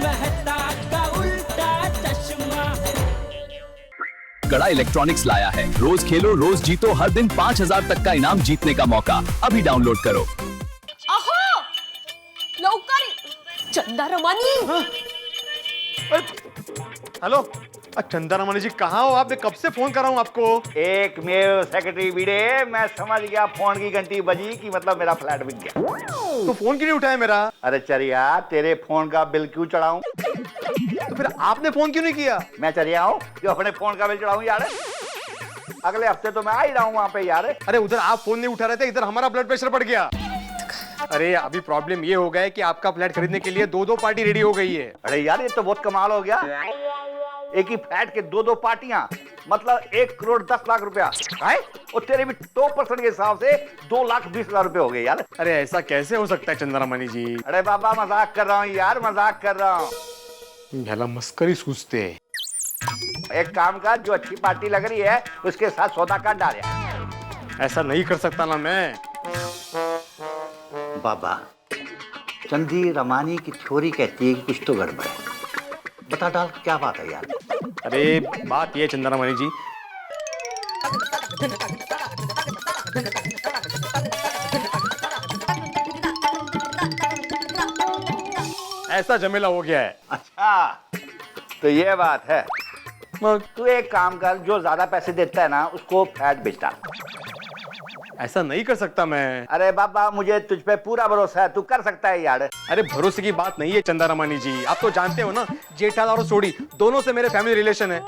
मेहता का उल्टा चश्मा। गड़ा इलेक्ट्रॉनिक्स लाया है, रोज खेलो रोज जीतो, हर दिन 5,000 तक का इनाम जीतने का मौका। अभी डाउनलोड करो। अहो, लवकर चंदा रमानी। हेलो, चंदा रमणी जी कहाँ हो आप? मैं कब से फोन कर रहा हूँ आपको। एक मेल सेक्रेटरी वीडे, मैं समझ गया फोन की घंटी बजी कि मतलब मेरा फ्लैट बिक गया। तो फोन क्यों नहीं उठाया मेरा? अरे चरिया, तेरे फोन का बिल क्यों चढ़ाऊं? तो फिर आपने फोन क्यों नहीं किया? मैं चरिया हूँ जो अपने फोन का बिल चढ़ाऊं यार? अगले हफ्ते तो मैं आ ही रहा हूँ वहाँ पे यार। अरे उधर आप फोन नहीं उठा रहे थे, इधर हमारा ब्लड प्रेशर बढ़ गया। अरे अभी प्रॉब्लम ये हो गया है कि आपका फ्लैट खरीदने के लिए दो पार्टी रेडी हो गई है। अरे यार, ये तो बहुत कमाल हो गया। एक ही फ्लैट के दो पार्टियां, मतलब 1,10,00,000 रुपया है। और तेरे भी 2% के हिसाब से 2,20,000 रुपए हो गए यार। अरे ऐसा कैसे हो सकता है चंद्रमणि जी? अरे बाबा, मजाक कर रहा हूँ यार, मजाक कर रहा हूँ। भला मस्करी सूझते हैं। एक काम कर, जो अच्छी पार्टी लग रही है उसके साथ सौदा कर डाल यार। ऐसा नहीं कर सकता ना मैं। बाबा, चंदी रमानी की थ्योरी कहती है कि कुछ तो गड़बड़ है। बता डाल, क्या बात है यार? अरे बात ये चंद्रमणि जी, ऐसा झमेला हो गया है। अच्छा, तो ये बात है। तू एक काम कर, जो ज्यादा पैसे देता है ना उसको फ्लैट बेच डाल। ऐसा नहीं कर सकता मैं। अरे बाबा, मुझे तुझ पे पूरा भरोसा है, तू कर सकता है यार। अरे भरोसे की बात नहीं है चंद्रमणि जी, आप तो जानते हो ना, जेठालाल और सोडी दोनों से मेरे फैमिली रिलेशन है।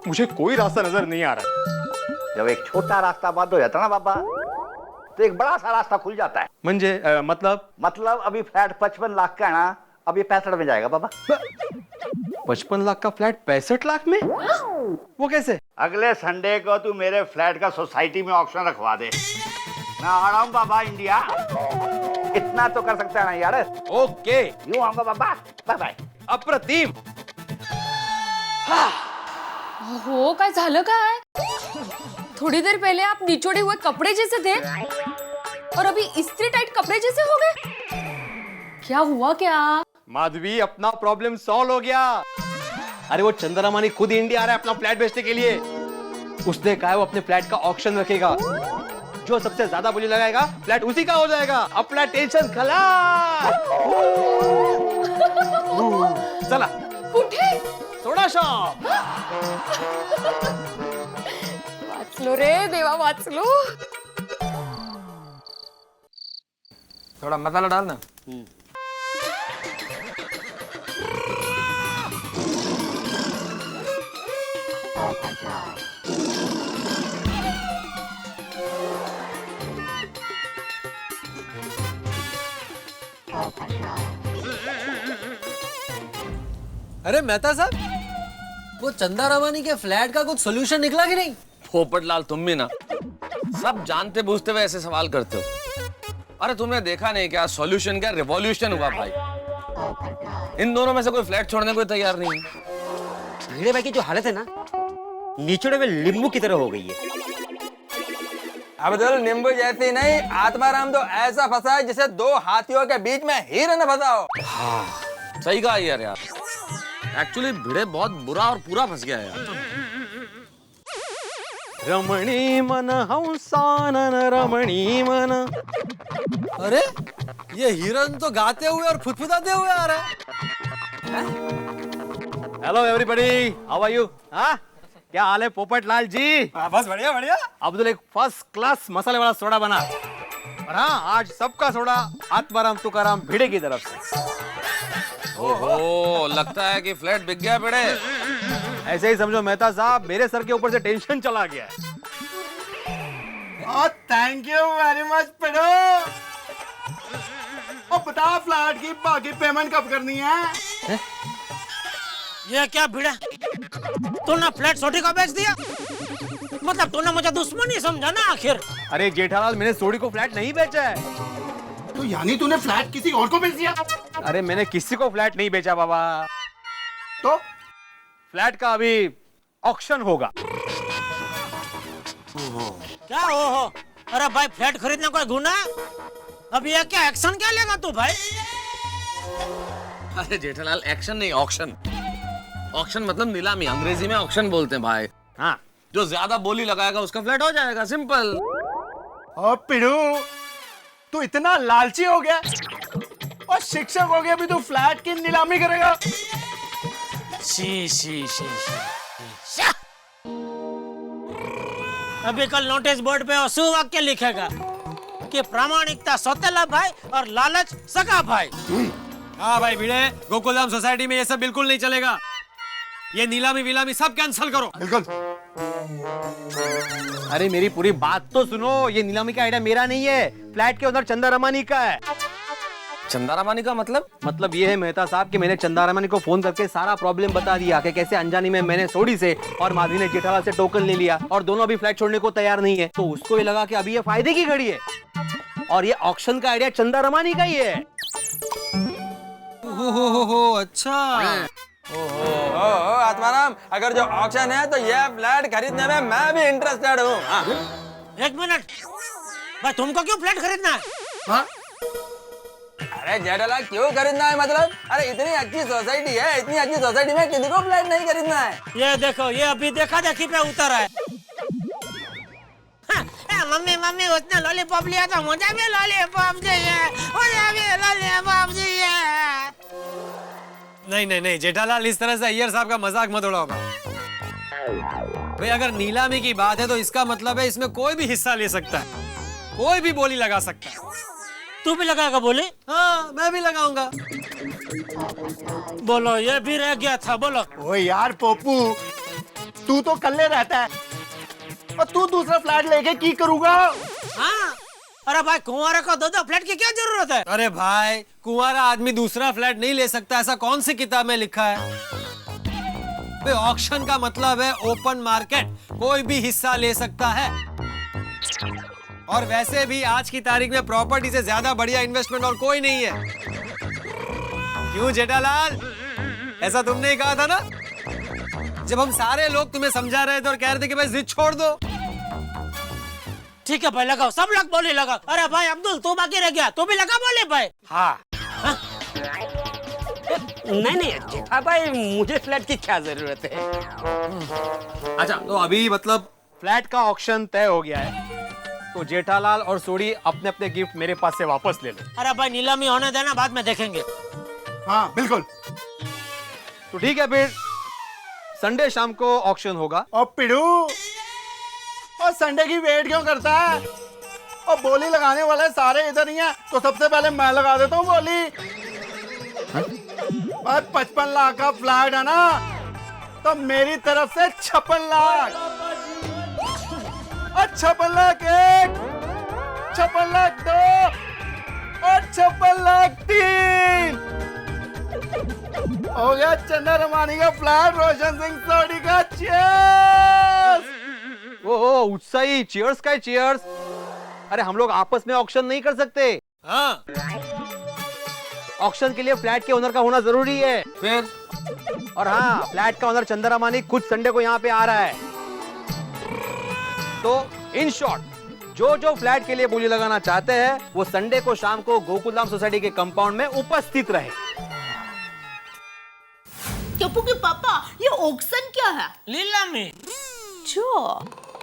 मुझे कोई रास्ता नजर नहीं आ रहा। जब एक छोटा रास्ता बंद हो जाता है ना बाबा, तो एक बड़ा सा रास्ता खुल जाता है। मतलब अभी फ्लैट 55 लाख का है ना, अब ये 65 में जाएगा बाबा। 55 लाख का फ्लैट 65 लाख में? वो कैसे? अगले संडे को तू मेरे फ्लैट का सोसाइटी में ऑक्शन रखवा दे। मैं आ रहा हूँ बाबा इंडिया। इतना तो कर सकता है ना यार? ओके, यूं आऊंगा बाबा। Bye bye. अप्रतिम। हो, काय झालं काय? थोड़ी देर पहले आप निचोड़े हुए कपड़े जैसे थे और अभी इस्त्री टाइट कपड़े जैसे हो गए। क्या हुआ क्या? माधवी, अपना प्रॉब्लम सॉल्व हो गया। अरे वो चंद्रमणि खुद इंडिया आ रहा है अपना फ्लैट बेचने के लिए। उसने कहा है वो अपने फ्लैट का ऑक्शन रखेगा, जो सबसे ज्यादा बोली लगाएगा फ्लैट उसी का हो जाएगा। अपना टेंशन खलास। चला। कुठे? Soda shop. वाचलो रे देवा, वाचलो। थोड़ा मसाला डाल ना। अरे मेहता साहब, वो चंदा रमानी के फ्लैट का कुछ सोल्यूशन निकला कि नहीं? पोपटलाल, तुम भी ना सब जानते बूझते हुए ऐसे सवाल करते हो। अरे तुमने देखा नहीं क्या सॉल्यूशन, क्या रिवॉल्यूशन हुआ भाई। इन दोनों में से कोई फ्लैट छोड़ने को तैयार नहीं है। भिड़े भाई की जो हालत है ना, निचोड़े में नींबू की तरह हो गई है। अब तो नींबू जैसी नहीं, आत्माराम तो ऐसा फंसा है जिसे दो हाथियों के बीच में हिरन फंसा हो। हाँ, सही कहा यार। एक्चुअली भिड़े बहुत बुरा और पूरा फंस गया है यार। रमणी मन हंसानन रमणी मन। अरे ये हिरन तो गाते हुए और फुदफुदाते हुए आ रहा है। Hello everybody, how are you? हाँ, क्या हाल है पोपटलाल जी? बस बढ़िया बढ़िया। अब्दुल, एक फर्स्ट क्लास मसाले वाला सोडा बना। और हाँ, आज सबका सोडा आत्माराम तुकाराम भिड़े की तरफ से। ओहो, लगता है कि फ्लैट बिक गया भिड़े। ऐसे ही समझो मेहता साहब, मेरे सर के ऊपर से टेंशन चला गया है। थैंक यू वेरी मच पेड़ो। और बता, फ्लैट की बाकी पेमेंट कब करनी है? ये क्या भिड़ा, तूने फ्लैट सोटी का बेच दिया? मतलब तूने मुझे दुश्मन ही समझा ना आखिर? अरे जेठालाल, मैंने सोडी को फ्लैट नहीं बेचा है। तो यानी तूने फ्लैट किसी और को बेच दिया? अरे मैंने किसी को फ्लैट नहीं बेचा बाबा। तो फ्लैट का अभी ऑक्शन होगा। क्या हो? अरे भाई, फ्लैट खरीदना कोई गुनाह? अब ये क्या एक्शन क्या लेगा तू भाई? अरे जेठालाल, एक्शन नहीं, ऑक्शन। ऑक्शन मतलब नीलामी, अंग्रेजी में ऑक्शन बोलते हैं भाई। हाँ, जो ज्यादा बोली लगाएगा उसका फ्लैट हो जाएगा, सिंपल। और पिड़ू, तू इतना लालची हो गया और शिक्षक हो गया भी तू फ्लैट की नीलामी करेगा? She she she she. अभी कल नोटिस बोर्ड पे सुवाक्य लिखेगा कि प्रामाणिकता सौतेला भाई और लालच सगा भाई। हाँ भाई भिड़े, गोकुलधाम सोसाइटी में ये सब बिल्कुल नहीं चलेगा। ये नीलामी विलामी सब कैंसिल करो। बिल्कुल। अरे मेरी पूरी बात तो सुनो, ये नीलामी का आइडिया मेरा नहीं है, फ्लैट के ओनर चंदा रमानी का है। चंदा रमानी का मतलब ये है मेहता साहब कि मैंने चंदा रमानी को फोन करके सारा प्रॉब्लम बता दिया कि कैसे अनजानी में मैंने सोडी से और माधवी ने जेठालाल से टोकन ले लिया और दोनों अभी फ्लैट छोड़ने को तैयार नहीं है। तो उसको ये लगा कि अभी ये फायदे की घड़ी है और ये ऑक्शन का आइडिया चंदा रमानी का ही है। हो अच्छा। ओहो आत्माराम, अगर जो ऑक्शन है तो ये फ्लैट खरीदने में मैं भी इंटरेस्टेड हूँ। एक मिनट भाई, तुमको क्यों फ्लैट खरीदना है? हाँ? अरे जेठालाल, क्यों खरीदना है मतलब? अरे इतनी अच्छी सोसाइटी है, इतनी अच्छी सोसाइटी में किसी को फ्लैट नहीं खरीदना है। ये देखो, ये अभी देखा देखी पे उतर है। मम्मी मम्मी, उसने लॉलीपॉप लिया था, मुझे भी लॉलीपॉप चाहिए, मुझे भी लॉलीपॉप चाहिए। नहीं जेठालाल, इस तरह से अय्यर साहब का मजाक मत उड़ाओ भाई। अगर नीलामी की बात है तो इसका मतलब है इसमें कोई भी हिस्सा ले सकता है, कोई भी बोली लगा सकता है। तू भी लगाएगा बोली? हाँ, मैं भी लगाऊंगा। बोलो, ये भी रह गया था, बोलो। ओ यार पोपू, तू तो कल्ले रहता है और तू दूसरा फ्लैट लेके की करूंगा? हाँ, अरे भाई कुंवारे को दो फ्लैट की क्या जरूरत है? अरे भाई, कुंवारा आदमी दूसरा फ्लैट नहीं ले सकता, ऐसा कौन सी किताब में लिखा है? भाई ऑक्शन का मतलब है ओपन मार्केट, कोई भी हिस्सा ले सकता है। और वैसे भी आज की तारीख में प्रॉपर्टी से ज्यादा बढ़िया इन्वेस्टमेंट और कोई नहीं है। क्यों जेठालाल, ऐसा तुमने ही कहा था ना जब हम सारे लोग तुम्हें समझा रहे थे और कह रहे थे कि भाई जिद छोड़ दो। ठीक है भाई, लगाओ, सब लोग बोले लगाओ। अरे भाई अब्दुल, तू बाकी रह गया, तू भी लगा बोले भाई। हाँ, नहीं जेठा भाई, मुझे फ्लैट की क्या जरूरत है? अच्छा तो अभी मतलब फ्लैट का ऑक्शन तय हो गया है, तो जेठालाल और सोडी अपने अपने गिफ्ट मेरे पास से वापस ले लो। अरे भाई नीलामी होने देना, बाद में देखेंगे। हाँ बिल्कुल। तो ठीक है, फिर संडे शाम को ऑक्शन होगा। और पिड़ू, और संडे की वेट क्यों करता है? और बोली लगाने वाले सारे इधर ही हैं, तो सबसे पहले मैं लगा देता हूँ बोली। और 55 लाख का फ्लैट है ना, तो मेरी तरफ से 56 लाख। और 56 लाख 1, 56 लाख 2 और 56 लाख 3। हो गया चंदा रमानी का फ्लैट, रोशन सिंह सोडी का। चीयर्स। ओह उत्साही, चीयर्स का चीयर्स। अरे हम लोग आपस में ऑक्शन नहीं कर सकते। हाँ, ऑक्शन के लिए फ्लैट के ओनर का होना जरूरी है। फिर? और हाँ, फ्लैट का ओनर चंदा रमानी कुछ संडे को यहाँ पे आ रहा है। तो इन शॉर्ट, जो फ्लैट के लिए बोली लगाना चाहते हैं वो संडे को शाम को गोकुलधाम सोसाइटी के कंपाउंड में उपस्थित रहे। टप्पू के पापा, ये ऑक्शन क्या है? नीलामी। जो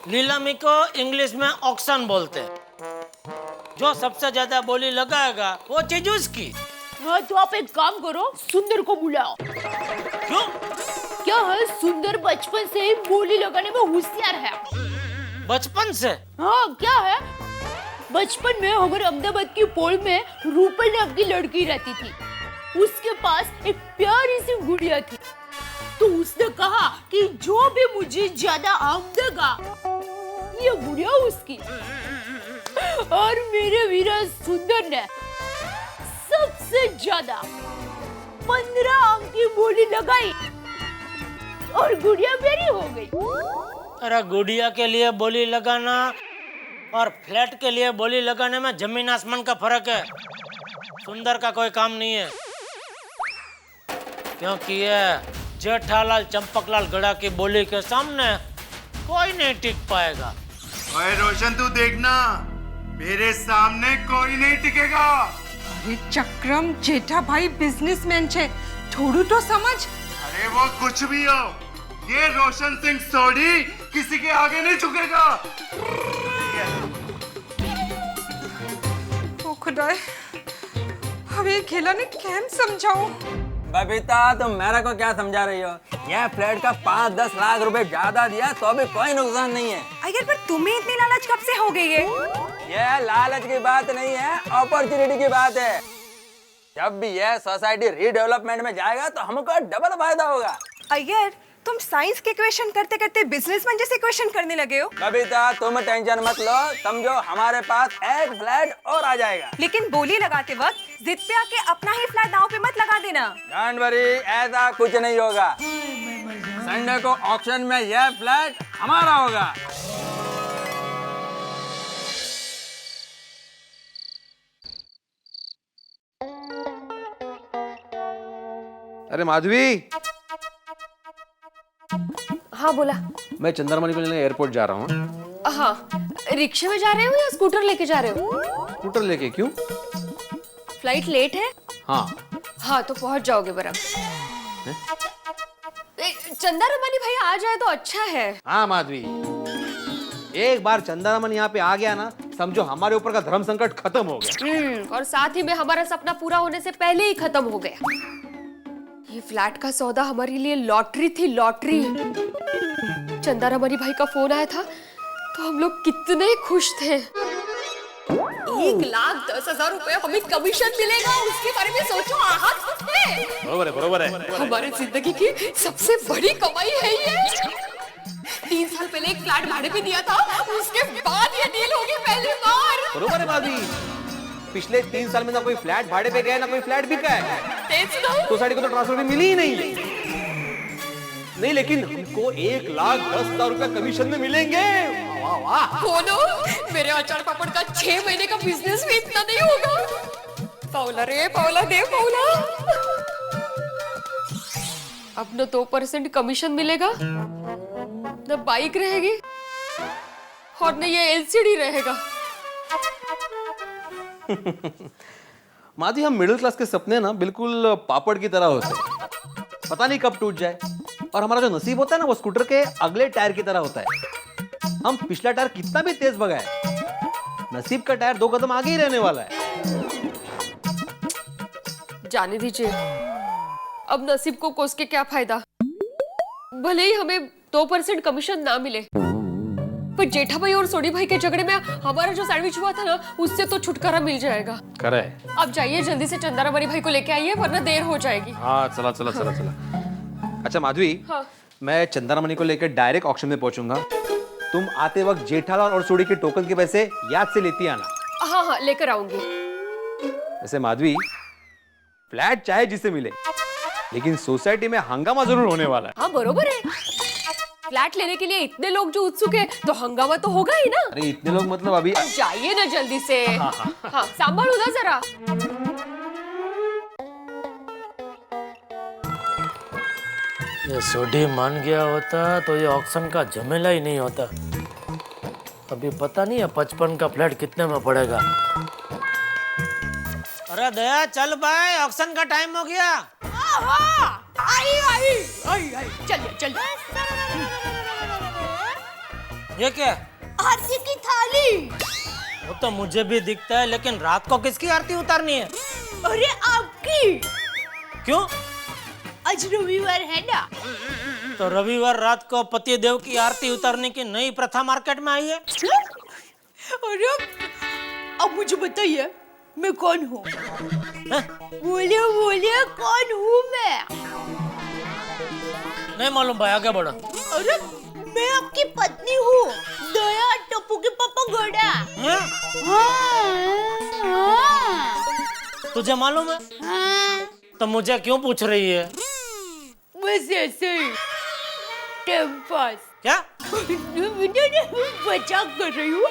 नीलामी को इंग्लिश में ऑक्शन बोलते हैं। जो सबसे ज्यादा बोली लगाएगा वो चीज उसकी। हाँ, तो आप एक काम करो, सुंदर को बुलाओ। क्यों? क्या है, सुंदर बचपन से ही बोली लगाने में होशियार है। बचपन से? हाँ, क्या है, बचपन में हमारे अहमदाबाद की पोल में रूपल नाम की लड़की रहती थी। उसके पास एक प्यारी सी गुड़िया थी। तो उसने कहा कि जो भी मुझे ज्यादा आम देगा, ये गुड़िया उसकी। और मेरे वीरा सुंदर ने सबसे ज्यादा 15 आम की बोली लगाई और गुड़िया मेरी हो गई। अरे गुड़िया के लिए बोली लगाना और फ्लैट के लिए बोली लगाने में जमीन आसमान का फर्क है। सुंदर का कोई काम नहीं है, क्योंकि ये जेठालाल चंपकलाल गड़ा की बोली के सामने कोई नहीं टिक पाएगा। ओए रोशन, तू देखना, मेरे सामने कोई नहीं टिकेगा। અરે ચક્રમ જેઠાભાઈ બિઝનેસમેન છે, થોડું તો સમજ. अरे वो कुछ भी हो, ये रोशन सिंह सोढ़ी किसी के आगे नहीं झुकेगा. ઓ ખુદાય, હવે એ ખેલાને કેમ સમજાવું? बबीता, तुम मेरे को क्या समझा रही हो? यह फ्लैट का 5-10 लाख रुपए ज्यादा दिया तो भी कोई नुकसान नहीं है. अगर पर तुम्हें इतनी लालच कब से हो गई है? यह लालच की बात नहीं है, अपॉर्चुनिटी की बात है. जब भी यह सोसाइटी रीडेवलपमेंट में जाएगा तो हमको डबल फायदा होगा. अय्यर, तुम साइंस के इक्वेशन करते करते बिजनेसमैन जैसे इक्वेशन करने लगे हो. बबीता, तुम टेंशन मत लो, समझो हमारे पास एक फ्लैट और आ जाएगा. लेकिन बोली लगाते वक्त जिद पे आके अपना ही फ्लैट दांव पे मत लगा देना. डोंट वरी, ऐसा कुछ नहीं होगा. संडे को ऑक्शन में यह फ्लैट हमारा होगा. अरे माधवी, हाँ बोला. मैं चंद्रमणि को लेने एयरपोर्ट जा रहा हूँ. हाँ, रिक्शे में जा रहे हो या स्कूटर लेके जा रहे हो? स्कूटर लेके. क्यों? फ्लाइट लेट है. हाँ. हाँ तो पहुंच जाओगे बराबर. चंदा रमानी भाई आ जाए तो अच्छा है. हाँ माधवी, एक बार चंद्रमणि यहाँ पे आ गया ना, समझो हमारे ऊपर का धर्म संकट खत्म हो गया. और साथ ही में हमारा सपना पूरा होने से पहले ही खत्म हो गया. ये फ्लैट का सौदा हमारे लिए लॉटरी थी, लॉटरी. चंदा रमानी भाई का फोन आया था तो हम लोग कितने खुश थे. 1,10,000 रुपए हमें कमीशन मिलेगा, उसके बारे में सोचो. बरोबर है, बरोबर है. हमारी जिंदगी की सबसे बड़ी कमाई है ये. 3 साल पहले एक फ्लैट भाड़े पे दिया था, उसके बाद ये डील होगी पहली बार. बरोबर है माधवी. पिछले 3 साल में ना कोई फ्लैट भाड़े पे गया, ना कोई फ्लैट बिका है. सोसाइटी को तो ट्रांसफर भी मिली ही नहीं, लेकिन हमको 1,10,000 रुपया कमीशन में मिलेंगे. वाह वाह. बोलो, मेरे अचार पापड़ का 6 महीने का बिजनेस भी इतना नहीं होगा. पाउला रे पाउला, दे पाउला. अब न 2% कमीशन मिलेगा, न बाइक रहेगी, और न ये एलसीडी रहेगा. माधवी, हम मिडिल क्लास के सपने ना बिल्कुल पापड़ की तरह होते हैं. पता नहीं कब टूट जाए. और हमारा जो नसीब होता है ना, वो स्कूटर के अगले टायर की तरह होता है. हम पिछला टायर कितना भी तेज भगाए, नसीब का टायर 2 कदम आगे ही रहने वाला है. जाने दीजिए, अब नसीब को कोस के क्या फायदा. भले ही हमें 2% कमीशन ना मिले, पर जेठा भाई और सोडी भाई के झगड़े में हमारा जो सैंडविच हुआ था ना, उससे तो छुटकारा मिल जाएगा. करे. अब जाइए, जल्दी से चंदा रमानी भाई को लेके आइए, वरना देर हो जाएगी. हाँ, चला चला चला चला. अच्छा माधवी, हाँ. मैं चंद्रमणि को लेकर डायरेक्ट ऑक्शन में पहुंचूंगा. तुम आते वक्त जेठालाल और सोडी के टोकन के पैसे याद से लेती आना. हाँ हाँ, लेकर आऊंगी. वैसे माधवी, फ्लैट चाहे जिसे मिले, लेकिन सोसाइटी में हंगामा जरूर होने वाला है. हाँ बरोबर है. फ्लैट लेने के लिए इतने लोग जो उत्सुक है, तो हंगामा तो होगा ही ना. अरे इतने लोग मतलब अभी. जाइए ना जल्दी से. हाँ, संभालो ना जरा. ये सोडी मान गया होता तो ये ऑक्शन का झमेला ही नहीं होता. अभी पता नहीं है 55 का फ्लैट कितने में पड़ेगा. अरे दया, चल भाई, ऑक्शन का टाइम हो गया. आई चल. ये क्या? आरती की थाली. वो तो मुझे भी दिखता है, लेकिन रात को किसकी आरती उतारनी है? अरे आपकी. क्यों? आज रविवार है ना. तो रविवार रात को पति देव की आरती उतारने की नई प्रथा मार्केट में आई है. अरे अब मुझे बताइए, मैं कौन हूँ? बोलिए कौन हूँ मैं? नहीं मालूम भाई, आगे बढ़ो. अरे मैं आपकी पत्नी हूँ, दया, टप्पू के पापा गोड़ा. हाँ. तुझे मालूम है? हाँ. तो मुझे क्यों पूछ रही है? बस ऐसे ही, टाइम पास. क्या? मजाक कर रही हूँ.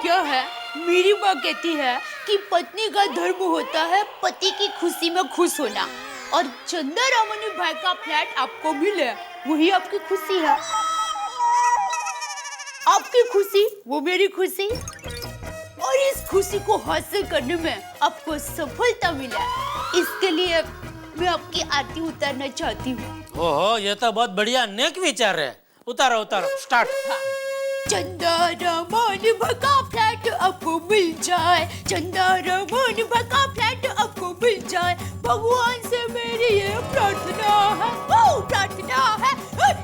क्या है, मेरी माँ कहती है कि पत्नी का धर्म होता है पति की खुशी में खुश होना, और चंदा रमानी भाई का फ्लैट आपको मिले, वही आपकी खुशी है. आपकी खुशी वो मेरी खुशी, और इस खुशी को हासिल करने में आपको सफलता मिला, इसके लिए मैं आपकी आरती उतारना चाहती हूँ। ओहो, ये तो बहुत बढ़िया नेक विचार है। उतारो उतारो, स्टार्ट। चंदा रमन भगा फ्लैट आपको मिल जाए, चंदा रमन भगा फ्लैट आपको मिल जाए, भगवान से मेरी ये प्रार्थना है, ओ प्रार्थना है।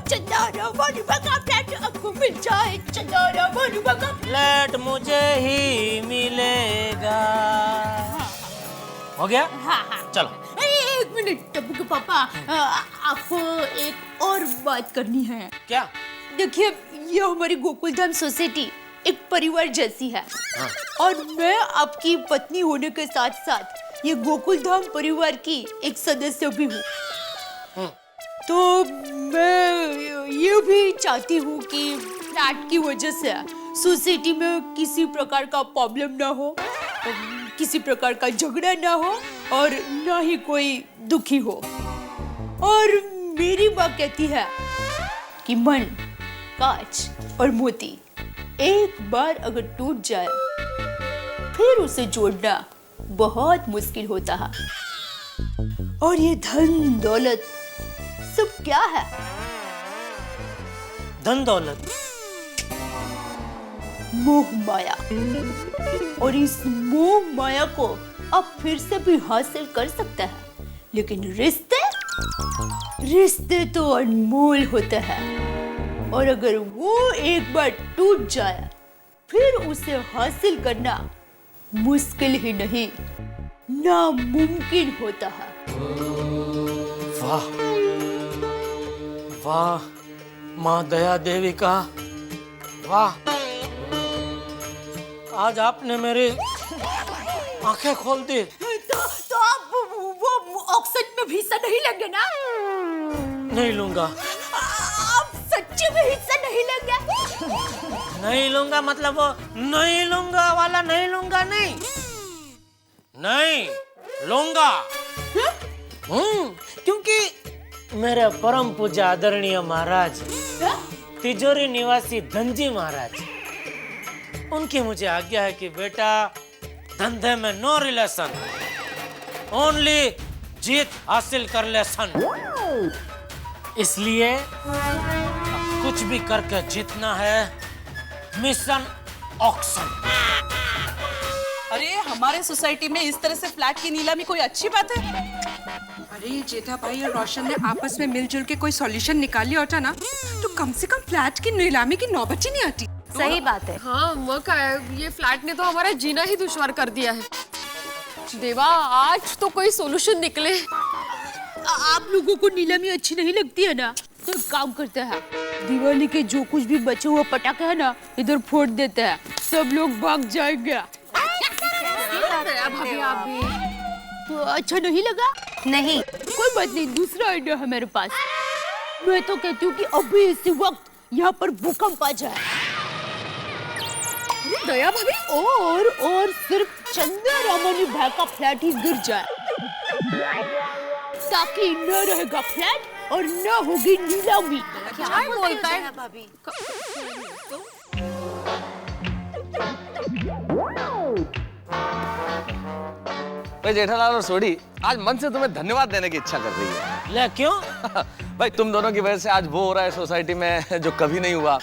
चंदा रमन भगा फ्लैट आपको मिल जाए, चंदा रमन भगा फ्लैट मुझे ही मिलेगा। हो गया? हाँ। चलो। एक मिनट टप्पू के पापा, आपको एक और बात करनी है। क्या? देखिए, ये हमारी गोकुलधाम सोसाइटी एक परिवार जैसी है। और मैं आपकी पत्नी होने के साथ साथ ये गोकुलधाम परिवार की एक सदस्य भी हूँ। तो मैं ये भी चाहती हूँ कि फ्लैट की वजह से सोसाइटी में किसी प्रकार का प्रॉब्लम ना हो, किसी प्रकार का झगड़ा ना हो और ना ही कोई दुखी हो। और मेरी माँ कहती है कि मन, कांच और मोती एक बार अगर टूट जाए फिर उसे जोड़ना बहुत मुश्किल होता है। और ये धन दौलत सब क्या है? धन दौलत, मोह माया। और इस मोह माया को आप फिर से भी हासिल कर सकते हैं, लेकिन रिश्ते तो अनमोल होते हैं। और अगर वो एक बार टूट जाए फिर उसे हासिल करना मुश्किल ही नहीं, नामुमकिन होता है। वाह वाह माँ दया देवी का वाह, आज आपने मेरी आंखें खोल दी। तो आप वो ऑक्सीजन में भी हिस्सा नहीं लेंगे ना? नहीं लूंगा। आप सच्ची में हिस्सा नहीं लेंगे? नहीं लूंगा मतलब वो नहीं लूंगा वाला नहीं लूंगा, नहीं नहीं लूंगा। क्योंकि मेरे परम पूज्य आदरणीय महाराज तिजोरी निवासी धनजी महाराज, उनकी मुझे आज्ञा है कि बेटा धंधे में नो रिलेशन, ओनली जीत हासिल कर ले सन। इसलिए कुछ भी करके जीतना है, मिशन ऑक्शन। अरे हमारे सोसाइटी में इस तरह से फ्लैट की नीलामी कोई अच्छी बात है? अरे जेठा भाई और रोशन ने आपस में मिलजुल के कोई सॉल्यूशन निकाली होता ना, तो कम से कम फ्लैट की नीलामी की नौबत ही नहीं आती। सही बात है। हाँ, वो क्या है, ये फ्लैट ने तो हमारा जीना ही दुश्वार कर दिया है। देवा, आज तो कोई सोल्यूशन निकले। आप लोगों को नीलामी अच्छी नहीं लगती है ना, तो एक काम करते हैं, दिवाली के जो कुछ भी बचे हुए पटाखे है ना, इधर फोड़ देते हैं, सब लोग भाग जाएंगे। भाभी आप भी। तो अच्छा नहीं लगा? नहीं, कोई बात नहीं, दूसरा आइडिया है मेरे पास। मैं तो कहती हूँ कि अभी इसी वक्त यहाँ पर भूकंप आ जाए। दया भाभी, और सिर्फ चंदा रामानी भाई का फ्लैट ही गिर जाए, ताकि न रहेगा फ्लैट और न होगी नीलामी। क्या बोलता है भाभी? भाई जेठालाल और सोडी, आज मन से तुम्हें धन्यवाद देने की इच्छा कर रही है। ले क्यों? भाई तुम दोनों की वजह से आज वो हो रहा है सोसाइटी में जो कभी नहीं हुआ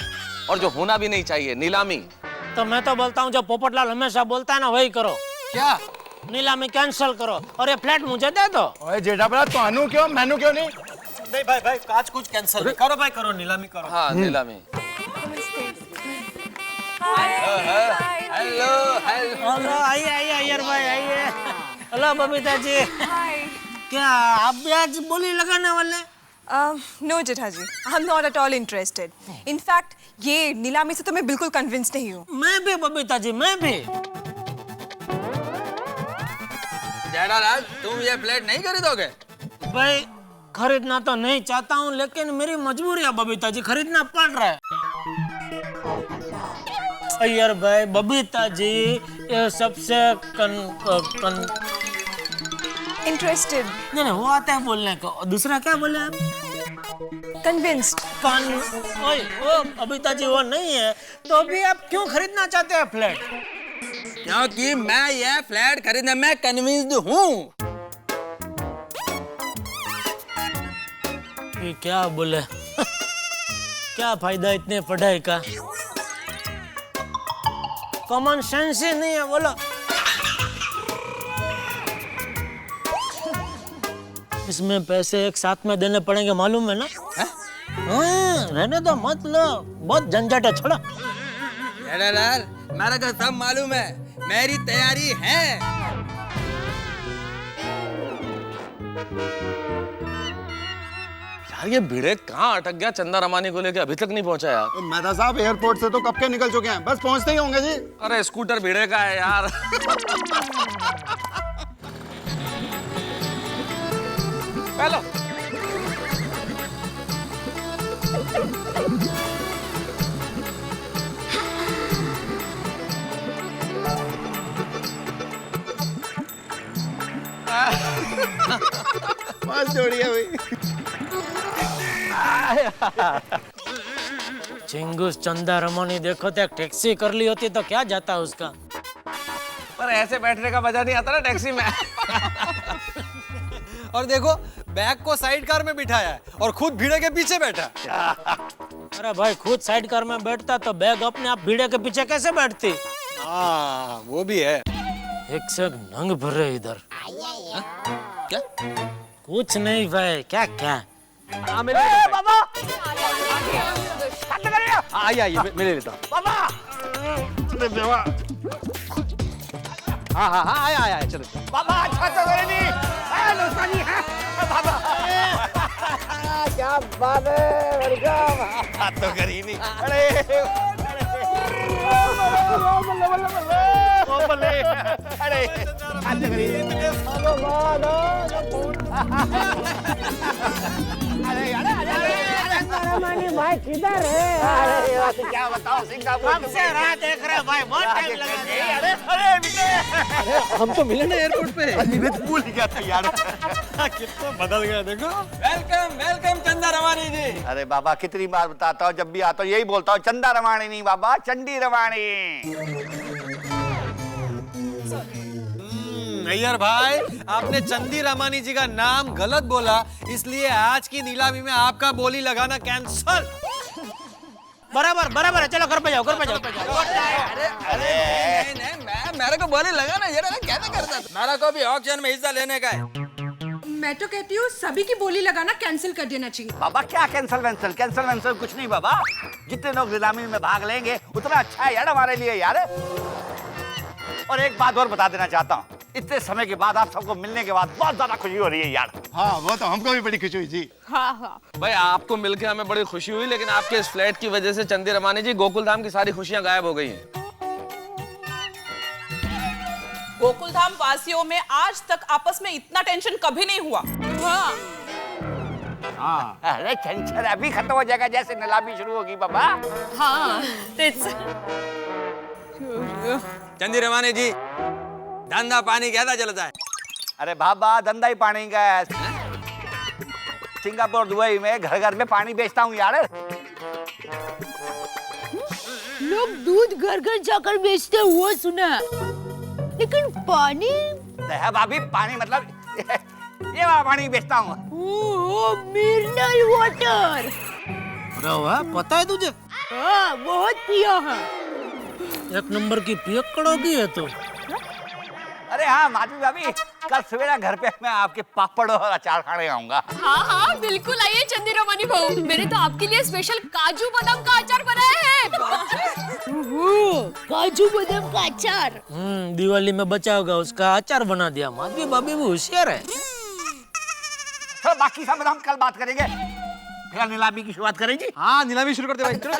और जो होना भी नहीं चाहिए, नीलामी। तो मैं तो बोलता हूँ जो पोपटलाल हमेशा बोलता है ना, वही करो। क्या? नीलामी कैंसिल करो और ये फ्लैट मुझे दे दो। ओए जेठा बड़ा, तानू क्यों, मैनू क्यों नहीं? नहीं भाई भाई, आज कुछ कैंसिल करो भाई, करो नीलामी करो। हाँ नीलामी। हेलो हेलो, आइए आइए अय्यर भाई आइए। हेलो बबीता जी। क्या आप भी आज बोली लगाने वाले? No Jetha ji, I am not at all interested. In fact ये नीलामी से तो मैं बिल्कुल कन्विंस नहीं हूँ। मैं भी बबीता जी, मैं भी। जेठालाल, तुम ये फ्लैट नहीं खरीदोगे? भाई खरीदना तो नहीं चाहता हूँ, लेकिन मेरी मजबूरी है बबीता जी, खरीदना पड़ रहा है। अय्यर भाई, बबीता जी ये सबसे इंटरेस्टेड नहीं वो आता है बोलने को। दूसरा क्या बोले आप? कन्विंस्ड। ओए, वो बबीता जी वो नहीं है, तो अभी आप क्यों खरीदना चाहते हैं फ्लैट? क्योंकि मैं ये फ्लैट खरीदने में कन्विंस्ड हूँ। ये क्या बोले क्या फायदा इतने पढ़ाई का, कॉमन सेंस ही नहीं है। बोलो इसमें पैसे एक साथ में देने पड़ेंगे मालूम है ना? रहने दो मत लो, बहुत झंझट है, छोड़ो। यार मेरे को सब मालूम है, मेरी तैयारी है। यार ये भिड़े कहाँ अटक गया, चंदा रमानी को लेके अभी तक नहीं पहुंचा यार। तो मेहता साहब एयरपोर्ट से तो कब के निकल चुके हैं, बस पहुंचते ही होंगे जी। अरे स्कूटर भिड़े का है यार। हेलो बस जोड़िए भाई। चिंगूस चंदा रमोनी देखो तो एक टैक्सी कर ली होती तो क्या जाता उसका। पर ऐसे बैठने का मजा नहीं आता ना टैक्सी में। और देखो बैग को साइड कार में बिठाया है और खुद भीड़े के पीछे बैठा। अरे भाई खुद साइड कार में बैठता तो बैग अपने आप भीड़े के पीछे कैसे बैठती? हाँ वो भी है। एक से एक नंग भरे इधर। क्या? कुछ नहीं भाई, क्या क्या बाबा आइए मैं ले लेता हूँ। बाबा हाँ आया चलो। बाबा अच्छा तो करे नहीं। हेलो सानी है बाबा। क्या बात है, वेलकम। हाथ तो करी नहीं। अरे अरे हाथ तो करी नहीं। भाई किधर है? अरे क्या बताओ, सिंगापुर कब से राह देख रहे भाई, बहुत टाइम लगा दिया। अरे हम तो मिले ना एयरपोर्ट पे। मैं तो भूल गया था यार। कितना बदल गया देखो। वेलकम वेलकम चंदा रवानी जी। अरे बाबा कितनी बार बताता हूँ, जब भी आता हूँ यही बोलता हूँ, चंदा रवानी नहीं बाबा, चंडी रवानी। नैयर भाई आपने चंदी रमानी जी का नाम गलत बोला, इसलिए आज की नीलामी में आपका बोली लगाना कैंसल। बराबर बराबर है, चलो घर पे जाओ, घर पे जाओ। अरे नहीं, मेरे को बोली लगा ना, ये कैसे करता? मेरा को भी ऑक्शन में हिस्सा लेने का है। मैं तो कहती हूँ सभी की बोली लगाना कैंसिल कर देना चाहिए। बाबा क्या कैंसल वैंसल कुछ नहीं बाबा, जितने लोग नीलामी में भाग लेंगे उतना अच्छा है यार हमारे लिए यार। और एक बात और बता देना चाहता हूँ, इतने समय के बाद आप सबको मिलने के बाद बहुत ज्यादा खुशी हो रही है यार। हाँ वो तो हमको भी बड़ी खुशी हुई जी। हाँ भाई आपको मिलके हमें बड़ी खुशी हुई, लेकिन आपके इस फ्लैट की वजह से चंदी रमानी जी गोकुल धाम की सारी खुशियां गायब हो गई हैं। गोकुल धाम वासियों में आज तक आपस में इतना टेंशन कभी नहीं हुआ। हाँ अरे टेंशन अभी खत्म हो जाएगा जैसे नीलामी शुरू होगी बाबा। हाँ चंदी रवानी जी धंधा पानी कैसा चलता है? अरे बाबा धंधा ही पानी का है। सिंगापुर दुबई में घर घर में पानी बेचता हूँ यार। लोग दूध घर घर जाकर बेचते हैं वो सुना, लेकिन पानी भाभी पानी मतलब ये वाला पानी बेचता हूँ। Mineral water. अरे वाह, पता है तुझे? हाँ बहुत पिया है। एक नंबर की पियक्कड़ होगी है तो। अरे हाँ माधवी भाभी, कल सवेरा घर पे मैं आपके पापड़ और अचार खाने आऊंगा। हाँ बिल्कुल आइए चंदी रमानी बहू, मैंने तो आपके लिए स्पेशल काजू बादाम का अचार बनाया है। काजू बादाम का अचार। दिवाली में बचा होगा उसका अचार बना दिया। माधवी भाभी भी होशियार है। तो बाकी सब हम कल बात करेंगे। फिर नीलामी की शुरुआत करें जी। हाँ नीलामी शुरू करते भाई, चलो।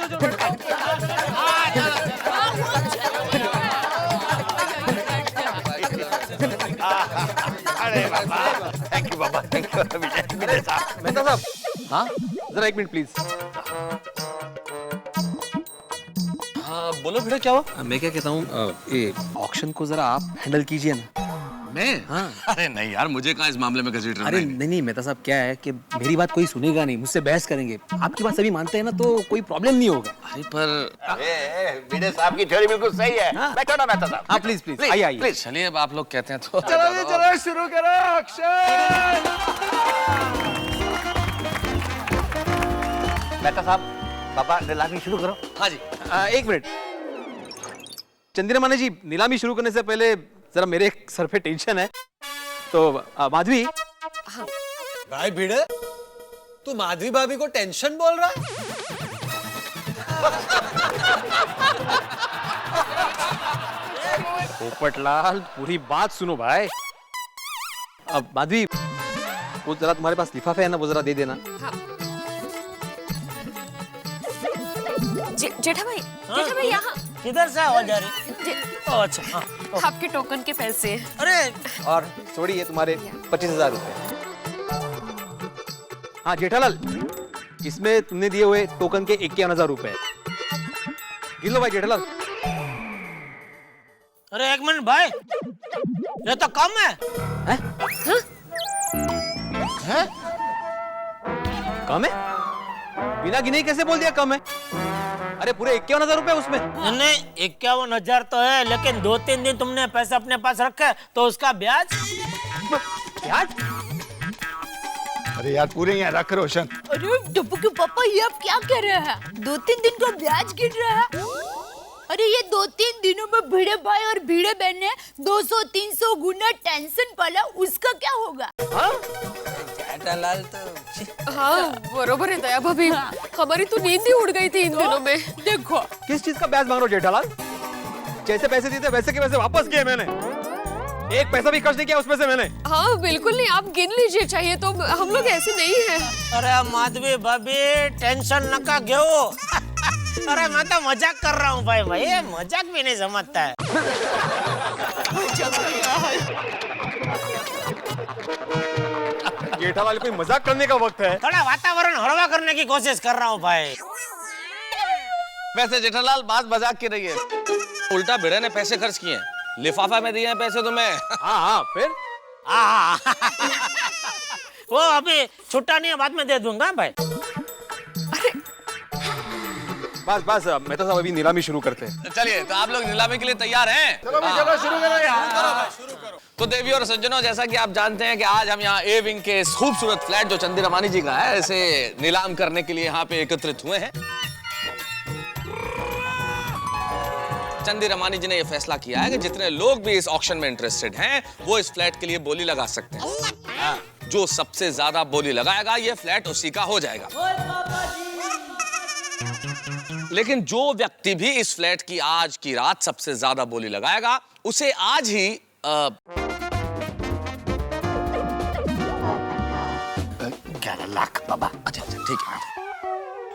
अरे बाबा थैंक यू बाबा, थैंक यू विजय साहब। मेहता साहब, हाँ जरा एक मिनट प्लीज। हाँ बोलो बेटा क्या हुआ? मैं क्या कहता हूँ, ये ऑक्शन को जरा आप हैंडल कीजिए ना। मैं? हाँ। अरे नहीं यार, मुझे कहाँ इस मामले में घसीट रहे हैं? अरे नहीं मेहता साहब, क्या है कि मेरी बात कोई सुनेगा नहीं, मुझसे बहस करेंगे। आपकी बात सभी मानते हैं ना, तो कोई प्रॉब्लम नहीं होगा। अरे पर भिड़े साहब की थ्योरी बिल्कुल सही है। बैठो ना मेहता साहब। हाँ प्लीज प्लीज आइए आइए। चलिए, अब आप लोग कहते हैं तो चलो शुरू करो एक्शन। मेहता साहब, पापा नीलामी शुरू करो। हाँ जी, एक मिनट। चंद्रमानी जी, नीलामी शुरू करने से पहले जरा मेरे सर पे टेंशन है, तो माधवी। भाई भिड़े, तू माधवी भाभी को टेंशन बोल रहा है? पोपटलाल, पूरी बात सुनो भाई। अब माधवी, वो जरा तुम्हारे पास लिफाफा है ना, वो जरा दे देना। जेठा भाई यहाँ किधर से आवाज आ रही? अच्छा हाँ। आपके टोकन के पैसे। अरे और थोड़ी है तुम्हारे 25,000 रुपए। हाँ जेठालाल, इसमें तुमने दिए हुए टोकन के 51,000 रुपए। गिन लो भाई जेठालाल। अरे एक मिनट भाई, ये तो कम है। हैं? कम है? बिना गिने ही कैसे बोल दिया कम है? अरे पूरे 51,000 रुपए उसमें। नहीं 51,000 तो है, लेकिन 2-3 दिन तुमने पैसे अपने पास रखे तो उसका ब्याज। ब्याज? अरे यार पूरे यहाँ रख रोशन। अरे डब्बू के पापा, ये आप क्या कह रहे हैं? 2-3 दिन का ब्याज गिन रहा है? अरे ये 2-3 दिनों में भिड़े भाई और भिड़े बहन ने 200-300 गुना टेंशन पाला, उसका क्या होगा? जेठालाल तो हाँ बरोबर है दया भाभी, हमारी तो नींद ही उड़ गई थी इन दिनों में। देखो किस चीज का ब्याज मांग रहे हो जेठालाल? जैसे पैसे दिए थे वैसे के वैसे वापस किए मैंने। एक पैसा भी खर्च नहीं किया उसमें से मैंने। हाँ बिल्कुल नहीं, आप गिन लीजिए, चाहिए तो हम लोग ऐसे नहीं हैं। अरे माधवी भाभी, टेंशन न का घेओ। अरे मैं तो मजाक कर रहा हूँ भाई, ये मजाक भी नहीं समझता है। जेठालाल, कोई मजाक करने का वक्त है? थोड़ा वातावरण हलवा करने की कोशिश कर रहा हूँ भाई। वैसे जेठालाल, बात मजाक की रही है, उल्टा भिड़े ने पैसे खर्च किए हैं, लिफाफा में दिए हैं पैसे तुम्हें। हाँ फिर वो अभी छुट्टा नहीं है, बाद में दे दूंगा भाई। बस मैं तो सब अभी नीलामी शुरू करते हैं। चलिए, तो आप लोग नीलामी के लिए तैयार हैं? चलो शुरू करो यार। तो देवी और सज्जनों, जैसा कि आप जानते हैं कि आज हम यहाँ ए विंग के इस खूबसूरत फ्लैट जो चंदी रमानी जी का है, इसे नीलाम करने के लिए यहाँ पे एकत्रित हुए हैं। चंदी रमानी जी ने यह फैसला किया है कि जितने लोग भी इस ऑक्शन में इंटरेस्टेड हैं, वो इस फ्लैट के लिए बोली लगा सकते हैं। जो सबसे ज्यादा बोली लगाएगा, ये फ्लैट उसी का हो जाएगा। लेकिन जो व्यक्ति भी इस फ्लैट की आज की रात सबसे ज्यादा बोली लगाएगा, उसे आज ही 11 लाख बाबा। अच्छा ठीक है।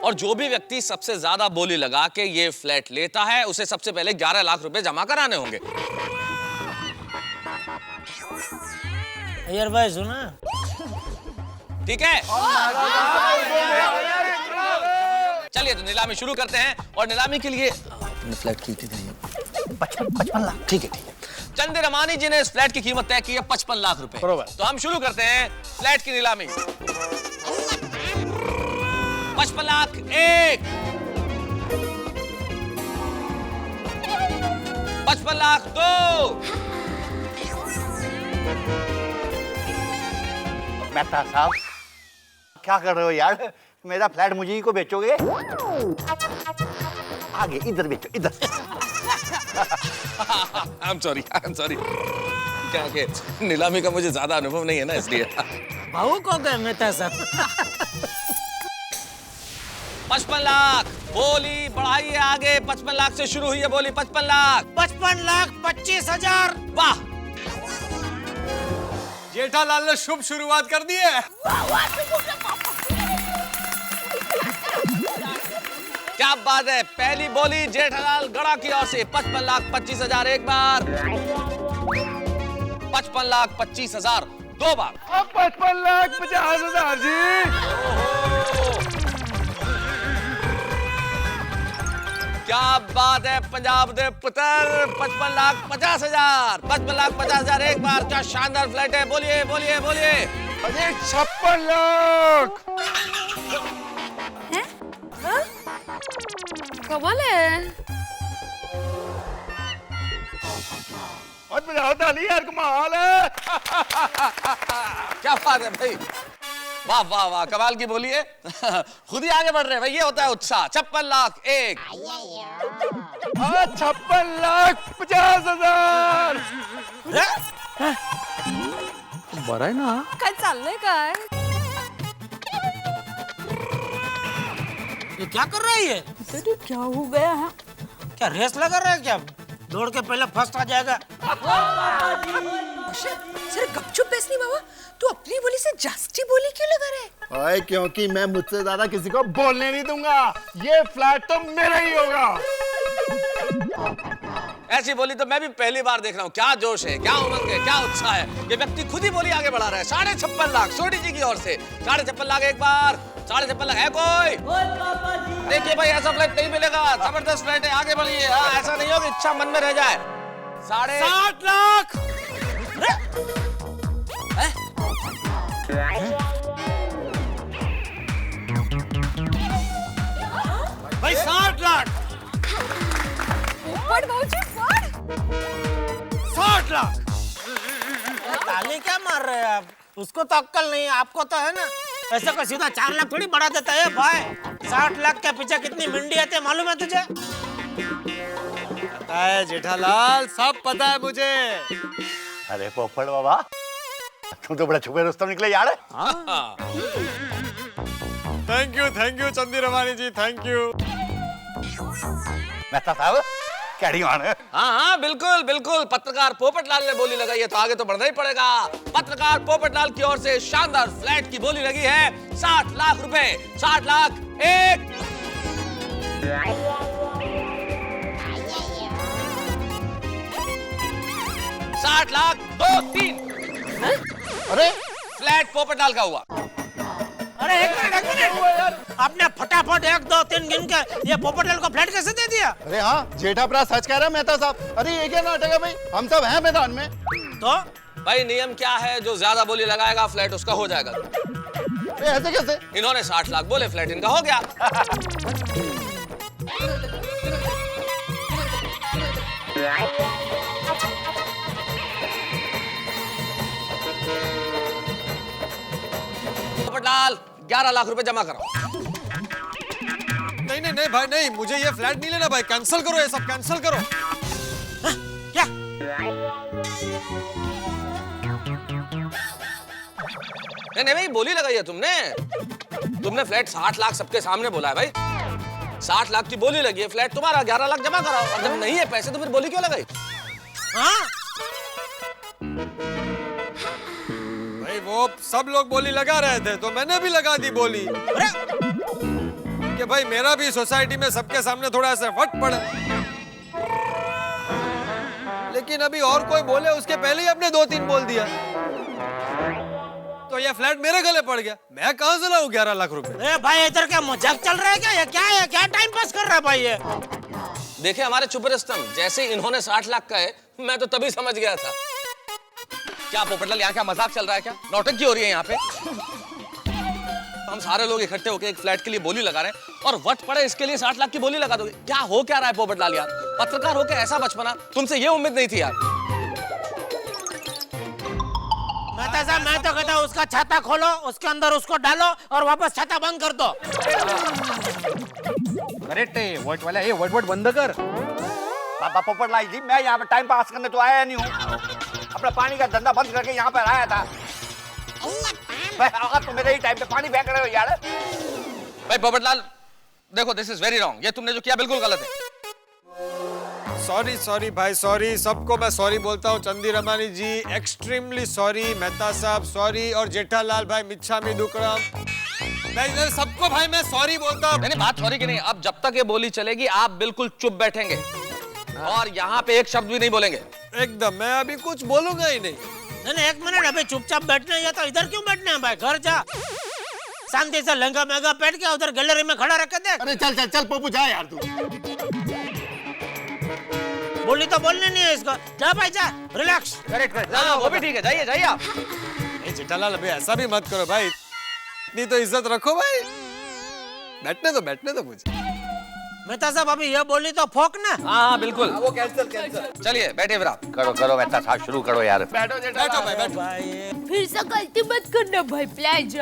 और जो भी व्यक्ति सबसे ज्यादा बोली लगा के ये फ्लैट लेता है, उसे सबसे पहले 11 लाख रुपए जमा कराने होंगे। यार भाई सुना, ठीक है? चलिए तो नीलामी शुरू करते हैं। और नीलामी के लिए अपने फ्लैट की थी 55 लाख। ठीक है। चंदी रमानी जी ने इस फ्लैट की कीमत तय की है 55 लाख रुपए। तो हम शुरू करते हैं फ्लैट की नीलामी। 55 लाख 1, 55 लाख 2। मेहता साहब, क्या कर रहे हो यार? मेरा फ्लैट मुझे ही को बेचोगे? आगे इधर बेचो, इधर। I'm sorry. क्या के नीलामी का मुझे ज्यादा अनुभव नहीं है ना, इसलिए। भाऊ को गए मेहता साहब। 55 लाख बोली बढ़ाइए आगे। 55 लाख से शुरू हुई है बोली। 55 लाख। 55,25,000। वाह, जेठालाल ने शुभ शुरुआत कर दी है। क्या बात है। पहली बोली जेठालाल गड़ा की ओर से 55 लाख 25,000 एक बार, 55 लाख 25,000 दो बार, 55 लाख 50,000 जी। क्या क्या बात है पंजाब दे पुत्र, 55,50,000, 55,50,000 एक बार, क्या शानदार फ्लैट है। बोलिए बोलिए बोलिए। अरे 56 लाख। कमाल है। और बजाओ ताली यार, कमाल है। क्या बात है भाई, वाह वाह वाह, कमाल की बोली है। खुद ही आगे बढ़ रहे हैं भाई, ये होता है उत्साह। 56 लाख एक। 56,50,000। बरं आहे ना। काय चाललंय काय? ये क्या कर रहा है ये? क्या हो गया है? क्या रेस लगा रहा है क्या? दौड़ के पहले फर्स्ट आ जाएगा। सर गपचुप बेसनी बाबा, तू अपनी बोली से जास्ती बोली क्यों लगा रहे? ओए, क्योंकि मैं मुझसे ज्यादा किसी को बोलने नहीं दूंगा। ये फ्लैट तो मेरा ही होगा। ऐसी बोली तो मैं भी पहली बार देख रहा हूँ। क्या जोश है, क्या उमंग है, क्या उत्साह है। ये व्यक्ति खुद ही बोली आगे बढ़ा रहा है। 56.5 लाख सोडी जी की ओर से। 56.5 लाख एक बार, 56.5 लाख है कोई? देखिए भाई, ऐसा फ्लैट नहीं मिलेगा। जबरदस्त फ्लैट है, आगे बढ़िए। हाँ, ऐसा नहीं हो कि इच्छा मन में रह जाए। 60 लाख। भाई 60 लाख। पड़ भाऊजी पड़। 60 लाख। ताली क्या मार रहे हैं आप? उसको तो अक्कल नहीं है, आपको तो है ना। ऐसा का सीधा 4 लाख थोड़ी बढ़ा देता है भाई। 60 लाख के पीछे कितनी मंडी आती है मालूम है तुझे? पता है जेठालाल, सब पता है मुझे। अरे पोपट बाबा, तुम तो बड़ा छुपे रुस्तम निकले यार। Thank you Chandi Ramani ji, thank you. Mehta साहब, कैडी मान। हाँ हाँ बिल्कुल बिल्कुल, पत्रकार पोपटलाल ने बोली लगाई है तो आगे तो बढ़ना ही पड़ेगा। पत्रकार पोपटलाल की ओर से शानदार फ्लैट की बोली लगी है 60 लाख रुपए। 60 लाख एक। 60 लाख 2 3। अरे फ्लैट पोपटलाल का हुआ। अरे एक मिनट, आपने फटाफट 1 2 3 गिन के ये पोपटलाल को फ्लैट कैसे दे दिया? अरे हाँ, जेठा प्रा सच कह रहा है मेहता साहब। अरे ये क्या नाटक है भाई, हम सब हैं मैदान में। तो भाई नियम क्या है, जो ज्यादा बोली लगाएगा फ्लैट उसका हो जाएगा। ऐसे कैसे? इन्होंने 60 लाख बोले, फ्लैट इनका हो गया। पोपटलाल 11 लाख रुपए जमा करो। नहीं भाई नहीं, मुझे ये फ्लैट नहीं लेना भाई। कैंसिल करो, ये सब कैंसिल करो। क्या? नहीं भाई, बोली लगाई है तुमने फ्लैट 60 लाख सबके सामने बोला है भाई। 60 लाख की बोली लगी है, फ्लैट तुम्हारा। 11 लाख जमा कराओ। और जब नहीं है पैसे तो फिर बोली क्यों लगाई? हाँ? भाई वो सब लोग बोली लगा रहे थे तो मैंने भी लगा दी बोली कि भाई मेरा भी सोसाइटी में सबके सामने थोड़ा ऐसे वट पड़े। लेकिन अभी और कोई बोले उसके पहले ही आपने 2-3 बोल दिया, तो ये फ्लैट मेरे गले पड़ गया। मैं कहां से लाऊं 11 लाख रुपए? भाई इधर क्या मजाक चल रहा है क्या? ये क्या है? क्या टाइम पास कर रहा है भाई ये? देखे हमारे चुप रस्तम, जैसे इन्होंने 60 लाख का है मैं तो तभी समझ गया था। क्या पोपटलाल, यहाँ क्या मजाक चल रहा है? क्या नौटंकी हो रही है यहाँ पे? हम सारे लोग इकट्ठे होकर एक फ्लैट के लिए बोली लगा रहे हैं और वट पड़े इसके लिए 60 लाख की बोली लगा दोगे? क्या हो क्या रहा है पोपटलाल यार? पत्रकार होकर ऐसा बचपना, तुमसे ये उम्मीद नहीं थी यार। मेहता साहब, मैं तो कहता हूँ उसका छाता खोलो, उसके अंदर उसको डालो और वापस छाता बंद कर दो। करेक्ट है, वट वाला ये वट बंद कर। बाबा पोपटलाल जी, मैं यहाँ पे टाइम पास करने तो आया नहीं हूँ। अपना पानी का धंधा बंद करके यहाँ पर आया था। भाई आप तो मेरे ही टाइम पे पानी फेंक रहे हो यार। भाई पोपटलाल देखो, दिस इज वेरी रॉन्ग। ये तुमने जो किया बिल्कुल गलत है। सॉरी भाई, सॉरी। सबको मैं सॉरी बोलता हूँ। चंदी रमानी जी एक्सट्रीमली सॉरी, मेहता साहब सॉरी, और जेठालाल भाई मिच्छामी दुक्कड़म, मैं सबको भाई मैं सॉरी बोलता हूँ। नहीं बात सॉरी की नहीं। अब जब तक ये बोली चलेगी आप बिल्कुल चुप बैठेंगे और यहाँ पे एक शब्द भी नहीं बोलेंगे। एकदम, मैं अभी कुछ बोलूंगा ही नहीं। नहीं, एक मिनट, अभी चुपचाप बैठना है तो इधर क्यों बैठना है भाई? घर जा, शांति से लहंगा महंगा पहन के उधर गैलरी में खड़ा रख दे। अरे चल चल चल पोपू, जा यार तू। बोली तो बोलने नहीं है इसको। जा भाई जा, रिलैक्स। करेक्ट हाँ वो भी ठीक है, जाइए जाइए आप। जेठालाल अभी ऐसा भी मत करो भाई, इतनी तो इज्जत रखो भाई। बैठने दो मुझे। मेहता साहब अभी ये बोली तो फोक ना। हाँ बिल्कुल। वो कैंसिल। चलिए बैठे फिर आप। करो मेहता साहब, शुरू करो यार। बैठो जेठालाल। फिर से गलती मत करना भाई, प्लीज।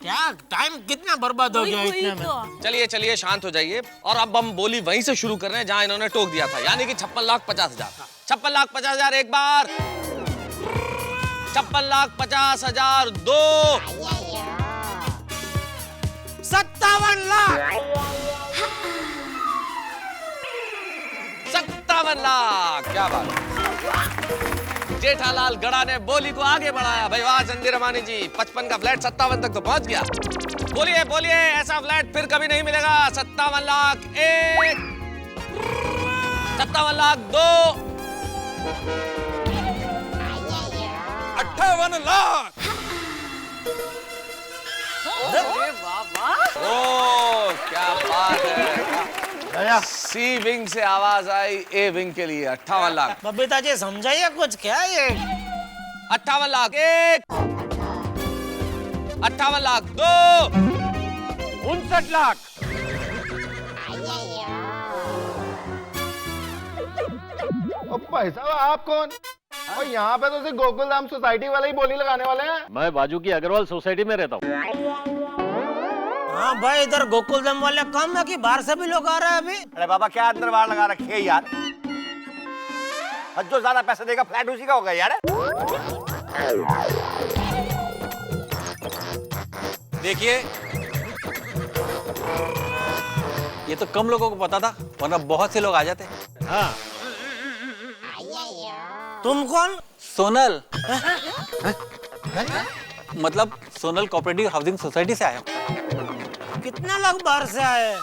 क्या टाइम कितना बर्बाद हो गया इतने में। चलिए चलिए शांत हो जाइए, और अब हम बोली वहीं से शुरू कर रहे हैं जहां इन्होंने टोक दिया था, यानी कि 56,50,000। 56,50,000 एक बार, 56,50,000 दो, 57 लाख, 57 लाख। क्या बात है, जेठालाल गड़ा ने बोली को आगे बढ़ाया। भाई वाह चंदी रमानी जी, 55 का फ्लैट 57 तक तो पहुंच गया। बोलिए बोलिए, ऐसा फ्लैट फिर कभी नहीं मिलेगा। 57 लाख एक, 57 लाख दो, 58 लाख। ओ क्या बात है। सी विंग से आवाज आई ए विंग के लिए। 58 लाख। बबीता जी समझाइए कुछ, क्या ये 58 लाख एक, 58 लाख दो, 59 लाख। भाई साहब आप कौन? और यहाँ पे तो सिर्फ गोकुल धाम सोसाइटी वाले ही बोली लगाने वाले हैं। मैं बाजू की अग्रवाल सोसाइटी में रहता हूँ। हाँ भाई, इधर गोकुलधाम वाले कम है कि बाहर से भी लोग आ रहे हैं अभी। अरे बाबा क्या अंदर बाहर लगा रखी है यार, जो ज्यादा पैसा देगा फ्लैट उसी का होगा यार। देखिए ये तो कम लोगों को पता था, वरना बहुत से लोग आ जाते। हाँ। तुम कौन? सोनल। मतलब सोनल कोऑपरेटिव हाउसिंग सोसाइटी से आया हूँ। कितने लोग बाहर से आए?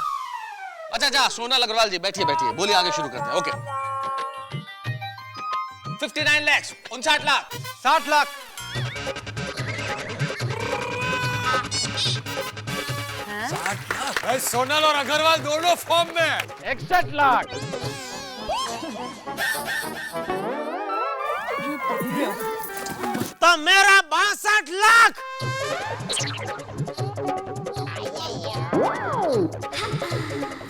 अच्छा सोनल अग्रवाल जी बैठिए बैठिए, बोलिए आगे शुरू करते हैं। ओके 59 लाख, 59 लाख, 60 लाख, 60 लाख। भाई सोनल और अग्रवाल दोनों फॉर्म में। 61 लाख, तो मेरा 62 लाख।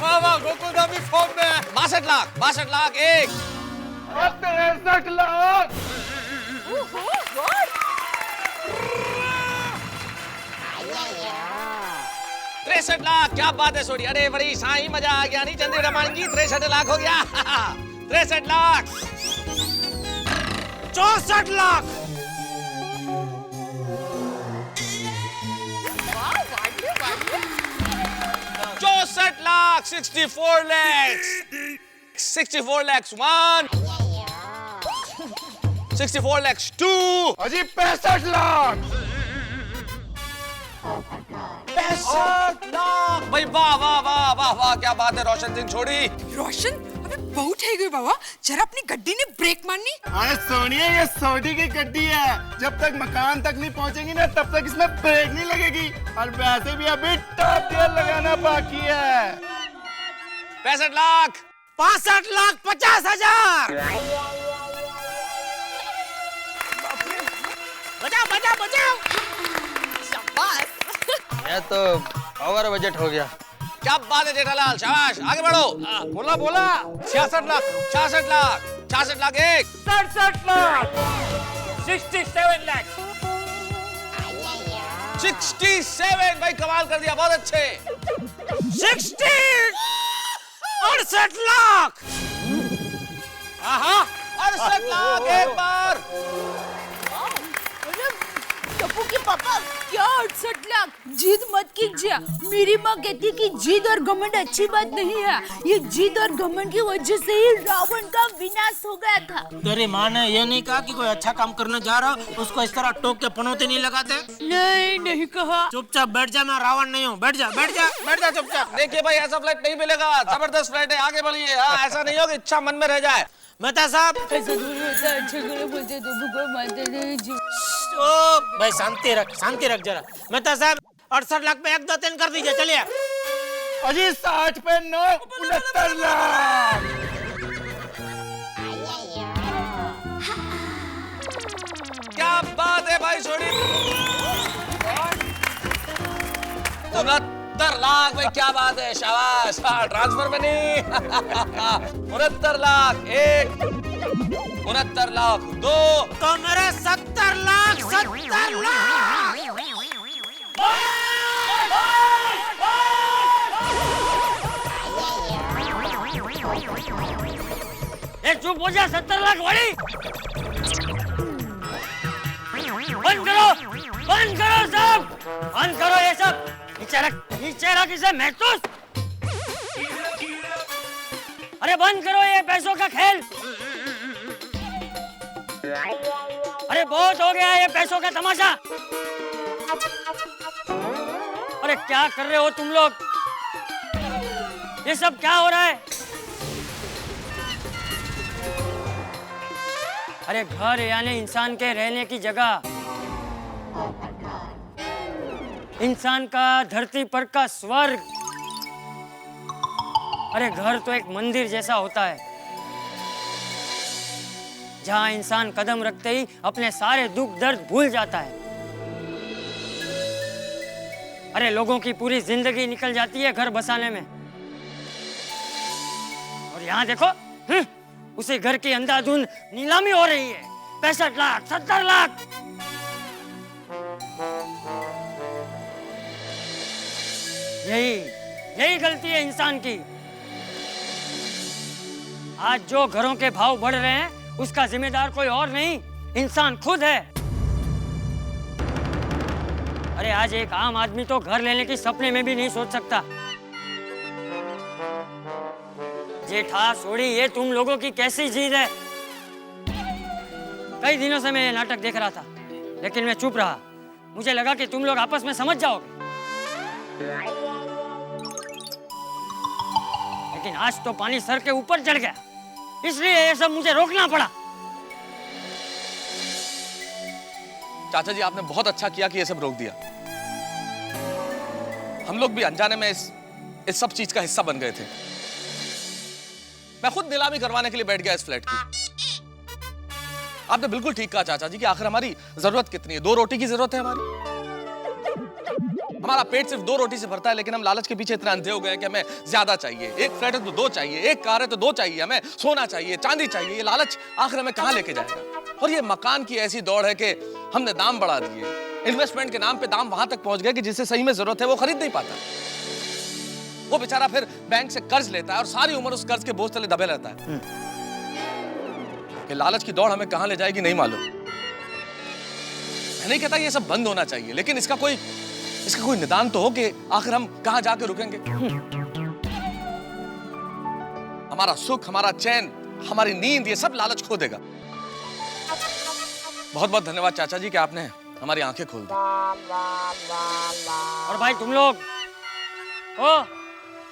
वाह वाह, गोकुलधाम भी फॉर्म में। 62 लाख, 62 लाख एक, 63 लाख, 63 लाख। क्या बात है सोडी, अरे बड़ी साई मजा आ गया नहीं चंद्री रमान जी। 63 लाख हो गया। 63 lakh, 64 lakh, 64 lakh, 64 lakhs, 64 lakhs 1, 64 lakhs 2, अजी 65 लाख, 65 लाख। भाई वाह वाह वाह वाह वाह, क्या बात है रोशन सिंह छोड़ी। रोशन अबे बहुत है गई बाबा, जरा अपनी गड्डी ने ब्रेक मारनी। अरे सोनिया, ये सोडी की गड्डी है, जब तक मकान तक नहीं पहुंचेगी ना तब तक इसमें ब्रेक नहीं लगेगी। और वैसे भी अभी टॉप गियर लगाना बाकी है। 65 लाख, 65 लाख 50,000। बजाओ बजाओ बजाओ। ये तो ओवर बजट हो गया। क्या बात है जेठालाल, शाबाश, आगे बढ़ो। बोला बोला। 66 लाख, 66 लाख, 66 लाख एक, 67 लाख, 67 लाख, 67। भाई कमाल कर दिया, बहुत अच्छे। 68 लाख, 68 लाख एक बार। टप्पू के पापा, क्या 68 लाख? जिद मत कीजिए। मेरी माँ कहती कि जिद और घमंड अच्छी बात नहीं है। ये जिद और घमंड की वजह से ही रावण का विनाश हो गया था। तेरी माँ ने ये नहीं कहा कि कोई अच्छा काम करने जा रहा उसको इस तरह टोक के पनौती नहीं लगाते? नहीं, नहीं कहा। चुपचाप बैठ जा, मैं रावण नहीं हूँ। बैठ जा बैठ जा बैठ जा चुपचाप। देखिए भाई, ऐसा फ्लैट नहीं मिलेगा, जबरदस्त फ्लैट है, आगे बढ़िए। हाँ, ऐसा नहीं हो कि इच्छा मन में रह जाए। मेहता साहब, ऐसा थोड़ी होता है, अच्छे गले बोलते तो भगवान मानते नहीं जी। ओ भाई शांति रख जरा। मेहता साहब 68 लाख पे 1 2 3 कर दीजिए, चलिए। अजी 60 पे 9, 69 लाख, क्या बात है भाई छोड़ी। 69 लाख भाई, क्या बात है, शाबाश। ट्रांसफर में नहीं। 69 लाख 1, 69 लाख 2, तो मेरे 70 लाख 70 लाख। ए चुप हो जा, 70 लाख वाली। बंद करो सब, बंद करो ये सब। नीचे रख इसे महसूस। अरे बंद करो ये पैसों का खेल। अरे बहुत हो गया ये पैसों का तमाशा। अरे क्या कर रहे हो तुम लोग? ये सब क्या हो रहा है? अरे घर यानी इंसान के रहने की जगह, इंसान का धरती पर का स्वर्ग। अरे घर तो एक मंदिर जैसा होता है, जहां इंसान कदम रखते ही अपने सारे दुख दर्द भूल जाता है। अरे लोगों की पूरी जिंदगी निकल जाती है घर बसाने में, और यहाँ देखो उसी घर की अंधाधुंध नीलामी हो रही है। 65 लाख 70 लाख। यही गलती है इंसान की। आज जो घरों के भाव बढ़ रहे हैं उसका जिम्मेदार कोई और नहीं, इंसान खुद है। अरे आज एक आम आदमी तो घर लेने की सपने में भी नहीं सोच सकता। जेठा सोड़ी, ये तुम लोगों की कैसी जीत है? कई दिनों से मैं ये नाटक देख रहा था, लेकिन मैं चुप रहा। मुझे लगा कि तुम लोग आपस में समझ जाओगे, लेकिन आज तो पानी सर के ऊपर चढ़ गया, इसलिए ये सब मुझे रोकना पड़ा। चाचा जी, आपने बहुत अच्छा किया कि ये सब रोक दिया। हम लोग भी अनजाने में इस सब चीज का हिस्सा बन गए थे। मैं खुद नीलामी करवाने के लिए बैठ गया इस फ्लैट की। आपने बिल्कुल ठीक कहा चाचा जी कि आखिर हमारी जरूरत कितनी है? 2 रोटी की जरूरत है हमारी। हमारा पेट सिर्फ 2 रोटी से भरता है, लेकिन हम लालच के पीछे इतना अंधे हो गए कि हमें ज्यादा चाहिए। एक फ्लैट है तो 2 चाहिए, एक कार है तो 2 चाहिए, हमें सोना चाहिए, चांदी चाहिए। ये लालच आखिर हमें कहां लेके जाएगा? और ये मकान की ऐसी दौड़ है कि हमने दाम बढ़ा दिए। इन्वेस्टमेंट के नाम पे दाम वहां तक पहुंच गए कि जिसे सही में जरूरत है वो खरीद नहीं पाता। वो बेचारा फिर बैंक से कर्ज लेता है और सारी उम्र उस कर्ज के बोझ तले दबे रहता है। ये लालच की दौड़ हमें कहां ले जाएगी नहीं मालूम। मैं नहीं कहता ये सब बंद होना चाहिए, लेकिन इसका कोई निदान तो हो कि आखिर हम कहां जाके रुकेंगे। हमारा सुख, हमारा चैन, हमारी नींद, ये सब लालच खो देगा। बहुत बहुत धन्यवाद चाचा जी कि आपने हमारी आंखें खोल दी। और भाई तुम लोग, ओ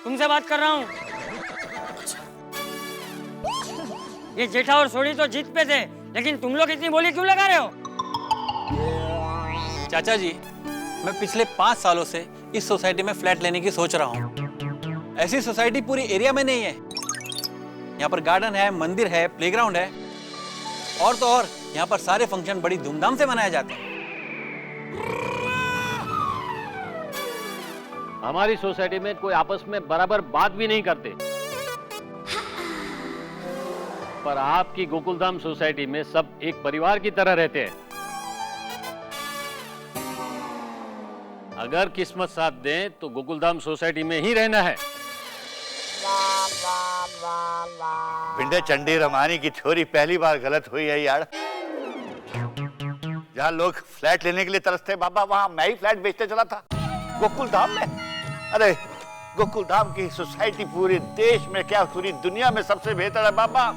तुमसे बात कर रहा हूं। ये जेठा और सोड़ी तो जीत पे थे, लेकिन तुम लोग इतनी बोली क्यों लगा रहे हो? चाचा जी, मैं पिछले 5 सालों से इस सोसाइटी में फ्लैट लेने की सोच रहा हूँ। ऐसी सोसाइटी पूरी एरिया में नहीं है। यहाँ पर गार्डन है, मंदिर है, प्लेग्राउंड है, और तो और यहाँ पर सारे फंक्शन बड़ी धूमधाम से मनाए जाते हैं। हमारी सोसाइटी में कोई आपस में बराबर बात भी नहीं करते, पर आपकी गोकुलधाम सोसाइटी में सब एक परिवार की तरह रहते हैं। अगर किस्मत साथ दे तो गोकुलधाम सोसाइटी में ही रहना है। भिंडे चंडी रमानी की थ्योरी पहली बार गलत हुई है यार। जहाँ लोग फ्लैट लेने के लिए तरसते बाबा, वहां मैं ही फ्लैट बेचते चला था गोकुलधाम में। अरे गोकुलधाम की सोसाइटी पूरे देश में क्या पूरी दुनिया में सबसे बेहतर है बाबा।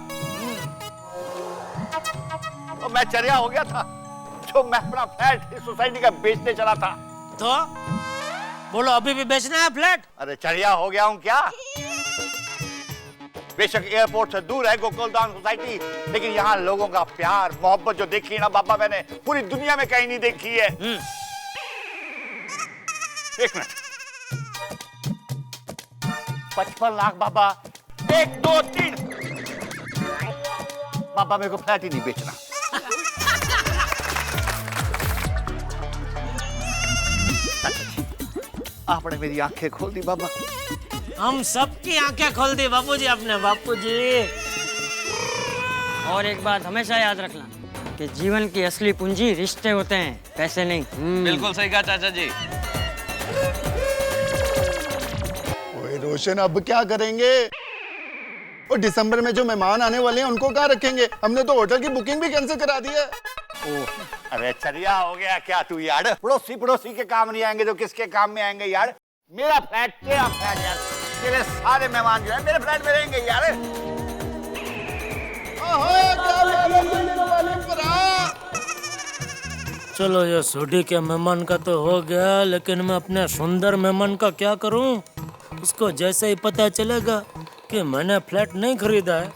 तो मैं चरिया हो गया था जो मैं अपना फ्लैट इस सोसाइटी का बेचने चला था। तो बोलो, अभी भी बेचना है फ्लैट? अरे चरिया हो गया हूं क्या? बेशक एयरपोर्ट से दूर है गोकुलधाम सोसाइटी, लेकिन यहाँ लोगों का प्यार मोहब्बत जो देखी ना बाबा, मैंने पूरी दुनिया में कहीं नहीं देखी है। एक मिनट, 55 लाख बाबा, 1 2 3 बाबा, मेरे को फ्लैट ही नहीं बेचना। आपने मेरी आंखें खोल दी बाबा। हम सबकी आंखें खोल दी बापूजी, अपने बापूजी। और एक बात हमेशा याद रखना कि जीवन की असली पूंजी रिश्ते होते हैं, पैसे नहीं। बिल्कुल सही कहा चाचा जी। ओए रोशन, अब क्या करेंगे? और दिसंबर में जो मेहमान आने वाले हैं उनको कहाँ रखेंगे? हमने तो होटल की बुकिंग भी कैंसिल करा दी है। अरे चरिया हो गया क्या तू यार? पड़ोसी के काम नहीं आएंगे तो किसके काम में आएंगे यार? मेरा फ्लैट तेरा फ्लैट यार, तेरे सारे मेहमान जो है मेरे फ्लैट में रहेंगे यार। चलो ये सोडी के मेहमान का तो हो गया, लेकिन मैं अपने सुंदर मेहमान का क्या करूं? उसको जैसे ही पता चलेगा कि मैंने फ्लैट नहीं खरीदा है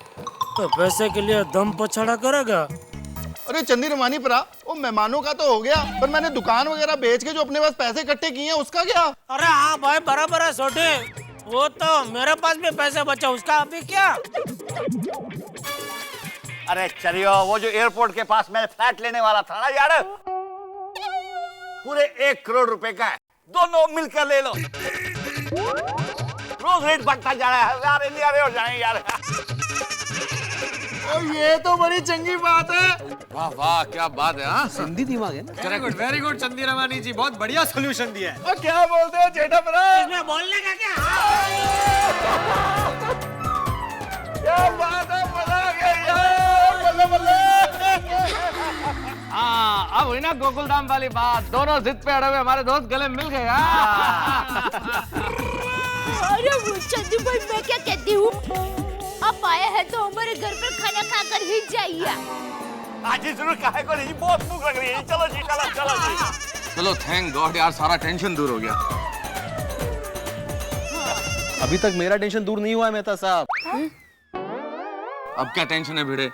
तो पैसे के लिए दम पछाड़ा करेगा। अरे चंदी रमानी परा, वो मेहमानों का तो हो गया, पर मैंने दुकान वगैरह बेच के जो अपने पास पैसे इकट्ठे किए हैं उसका क्या? अरे हाँ भाई, बराबर है सोडी, वो तो मेरे पास भी पैसे बचा, उसका अभी क्या? अरे चलियो, वो जो एयरपोर्ट के पास मैं फ्लैट लेने वाला था ना यार, पूरे 1 करोड़ रुपए का है, दोनों मिलकर ले लो। रोज रेट बढ़ता जा रहा है, 1000 इंडिया में हो जाएंगे यार। और ये तो बड़ी चंगी बात है। वाह वाह, क्या बात है। हाँ, सिंधी दिमाग है ना। वेरी गुड चंदी रमानी जी, बहुत बढ़िया सोल्यूशन दिया है। और क्या बोलते हो जेठा परा? इसमें बोलने का क्या? क्या बात है, मजा आ गया यार, बल्ले बल्ले। हाँ, अब हुई ना गोकुलधाम वाली बात, दोनों जिद पे अड़े हुए हमारे दोस्त गले मिल गए। अरे वो चंदू भाई, मैं क्या कहती हूँ, आप आए हैं तो हमारे घर पर खाना खाकर ही जाइए। आज ही जरूर, काहे को नहीं, बहुत भूख लग रही है। चलो जी, चलो जी। चलो, थैंक गॉड यार, सारा टेंशन दूर हो गया। अभी तक मेरा टेंशन दूर नहीं हुआ है मेहता साहब। अब क्या टेंशन है भिड़े?